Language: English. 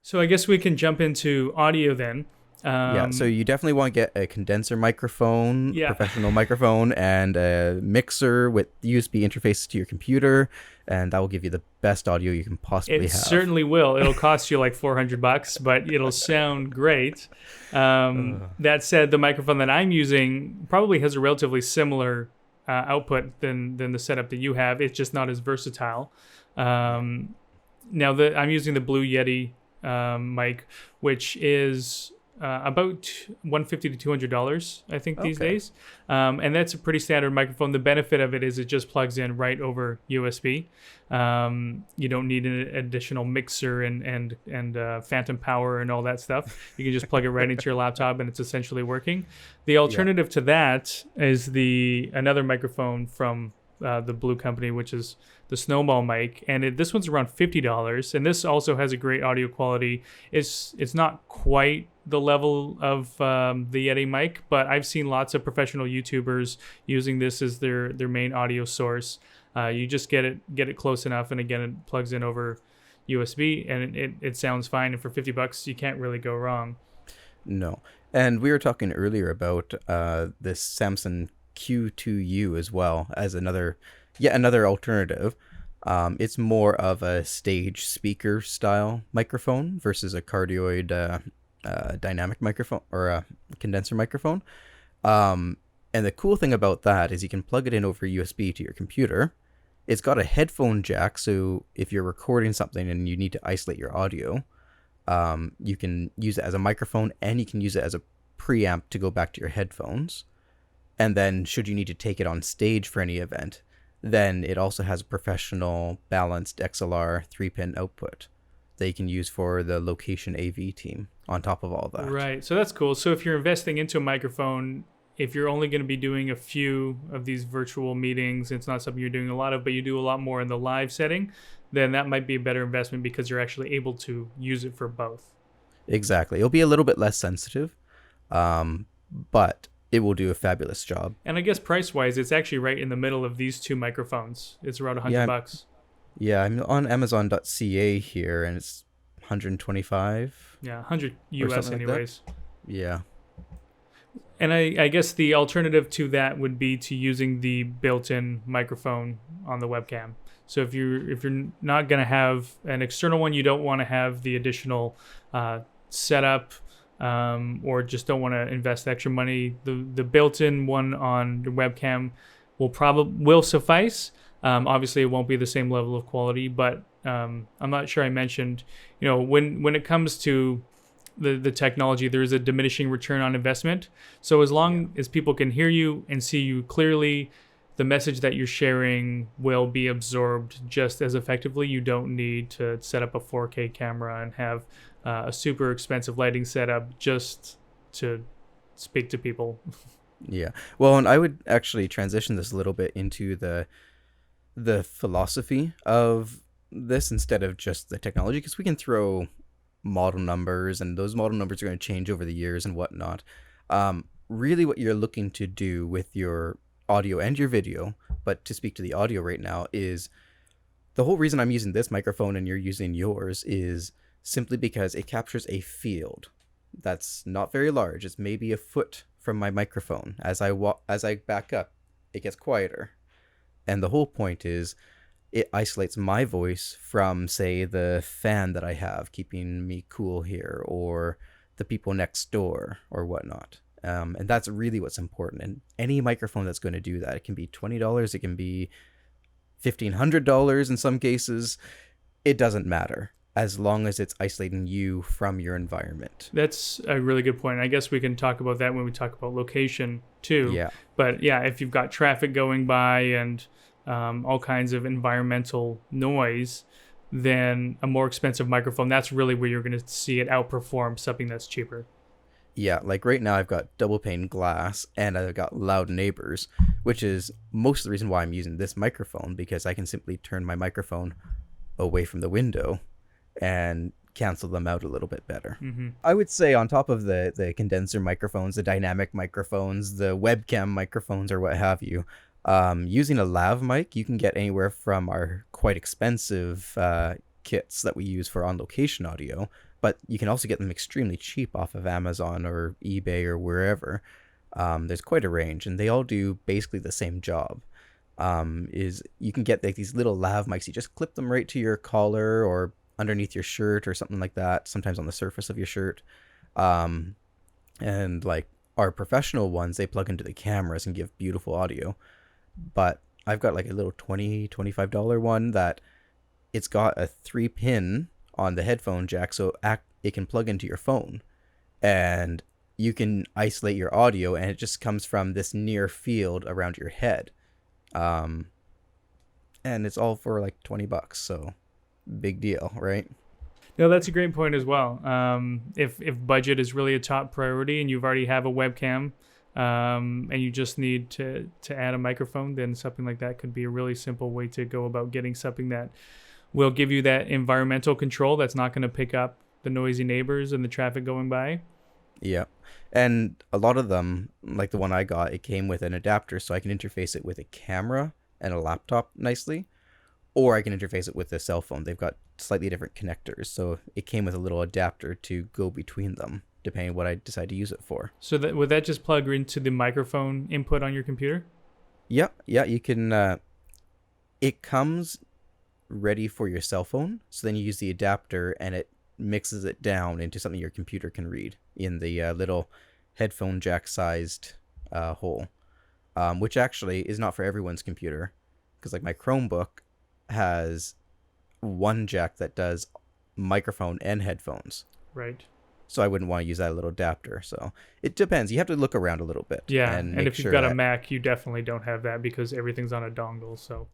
So I guess we can jump into audio then. Yeah, so you definitely want to get a condenser microphone, Yeah, professional microphone, and a mixer with USB interfaces to your computer, and that will give you the best audio you can possibly it have. certainly will. It'll cost you like $400, but it'll sound great. Uh, That said, the microphone that I'm using probably has a relatively similar output than the setup that you have. It's just not as versatile. yeah. Um, Now, I'm using the Blue Yeti mic, which is about $150 to $200, I think, these Okay. days. And that's a pretty standard microphone. The benefit of it is it just plugs in right over USB. You don't need an additional mixer and phantom power and all that stuff. You can just plug it right into your laptop, and it's essentially working. The Yeah. alternative to that is the another microphone from the Blue company, which is the Snowball Mic, and this one's around $50, and this also has a great audio quality. It's not quite the level of the Yeti mic, but I've seen lots of professional YouTubers using this as their main audio source. You just get it close enough, and again, it plugs in over USB, and it sounds fine. And for $50, you can't really go wrong. No. And we were talking earlier about this Samson Q2u as well as yet another alternative. It's more of a stage speaker style microphone versus a cardioid dynamic microphone or a condenser microphone. And the cool thing about that is you can plug it in over USB to your computer. It's got a headphone jack, so if you're recording something and you need to isolate your audio, you can use it as a microphone and you can use it as a preamp to go back to your headphones. And then should you need to take it on stage for any event, then it also has a professional balanced XLR 3-pin output that you can use for the location AV team on top of all that. Right. So that's cool. So if you're investing into a microphone, if you're only going to be doing a few of these virtual meetings, it's not something you're doing a lot of, but you do a lot more in the live setting, then that might be a better investment because you're actually able to use it for both. Exactly. It'll be a little bit less sensitive, but it will do a fabulous job. And I guess price wise, it's actually right in the middle of these two microphones. It's around Yeah, $100. yeah, I'm on Amazon.ca here and it's 125 Yeah, 100 or US something like that. anyways. Yeah. And I guess the alternative to that would be to using the built-in microphone on the webcam. So if you're not going to have an external one, you don't want to have the additional setup, or just don't want to invest extra money. The built-in one on the webcam will suffice. Obviously, it won't be the same level of quality, but I'm not sure I mentioned. When it comes to the technology, there is a diminishing return on investment. So as long as people can hear you and see you clearly, the message that you're sharing will be absorbed just as effectively. You don't need to set up a 4K camera and have a super expensive lighting setup just to speak to people. Yeah. Well, and I would actually transition this a little bit into the philosophy of this instead of just the technology, because we can throw model numbers and those model numbers are going to change over the years and whatnot. Really what you're looking to do with your audio and your video, but to speak to the audio right now, is the whole reason I'm using this microphone and you're using yours is simply because it captures a field that's not very large. It's maybe a foot from my microphone. As I back up, it gets quieter. And the whole point is it isolates my voice from, say, the fan that I have keeping me cool here, or the people next door, or whatnot. And that's really what's important. And any microphone that's going to do that, it can be $20, it can be $1,500 in some cases. It doesn't matter as long as it's isolating you from your environment. That's a really good point. I guess we can talk about that when we talk about location too. Yeah. But yeah, if you've got traffic going by and all kinds of environmental noise, then a more expensive microphone, that's really where you're going to see it outperform something that's cheaper. Yeah, like right now I've got double pane glass and I've got loud neighbors, which is most of the reason why I'm using this microphone, because I can simply turn my microphone away from the window and cancel them out a little bit better. Mm-hmm. I would say on top of the condenser microphones, the dynamic microphones, the webcam microphones, or what have you, using a lav mic, you can get anywhere from our quite expensive kits that we use for on-location audio but you can also get them extremely cheap off of Amazon or eBay or wherever. There's quite a range, and they all do basically the same job. Is you can get like these little lav mics. You just clip them right to your collar or underneath your shirt or something like that. Sometimes on the surface of your shirt. And like our professional ones, they plug into the cameras and give beautiful audio. But I've got like a little $25 one that it's got a 3-pin on the headphone jack, so it can plug into your phone, and you can isolate your audio, and it just comes from this near field around your head. And it's all for like $20, so big deal, right? No, that's a great point as well. If budget is really a top priority and you've already have a webcam, and you just need to add a microphone, then something like that could be a really simple way to go about getting something that will give you that environmental control that's not going to pick up the noisy neighbors and the traffic going by. Yeah. And a lot of them, like the one I got, it came with an adapter, so I can interface it with a camera and a laptop nicely, or I can interface it with a cell phone. They've got slightly different connectors, so it came with a little adapter to go between them, depending on what I decide to use it for. So would that just plug into the microphone input on your computer? Yeah, you can. It comes ready for your cell phone, so then you use the adapter and it mixes it down into something your computer can read in the little headphone jack sized hole, which actually is not for everyone's computer, because like my Chromebook has one jack that does microphone and headphones, Right. so I wouldn't want to use that little adapter. So it depends. You have to look around a little bit. Yeah, and if you've got a Mac, you definitely don't have that because everything's on a dongle. So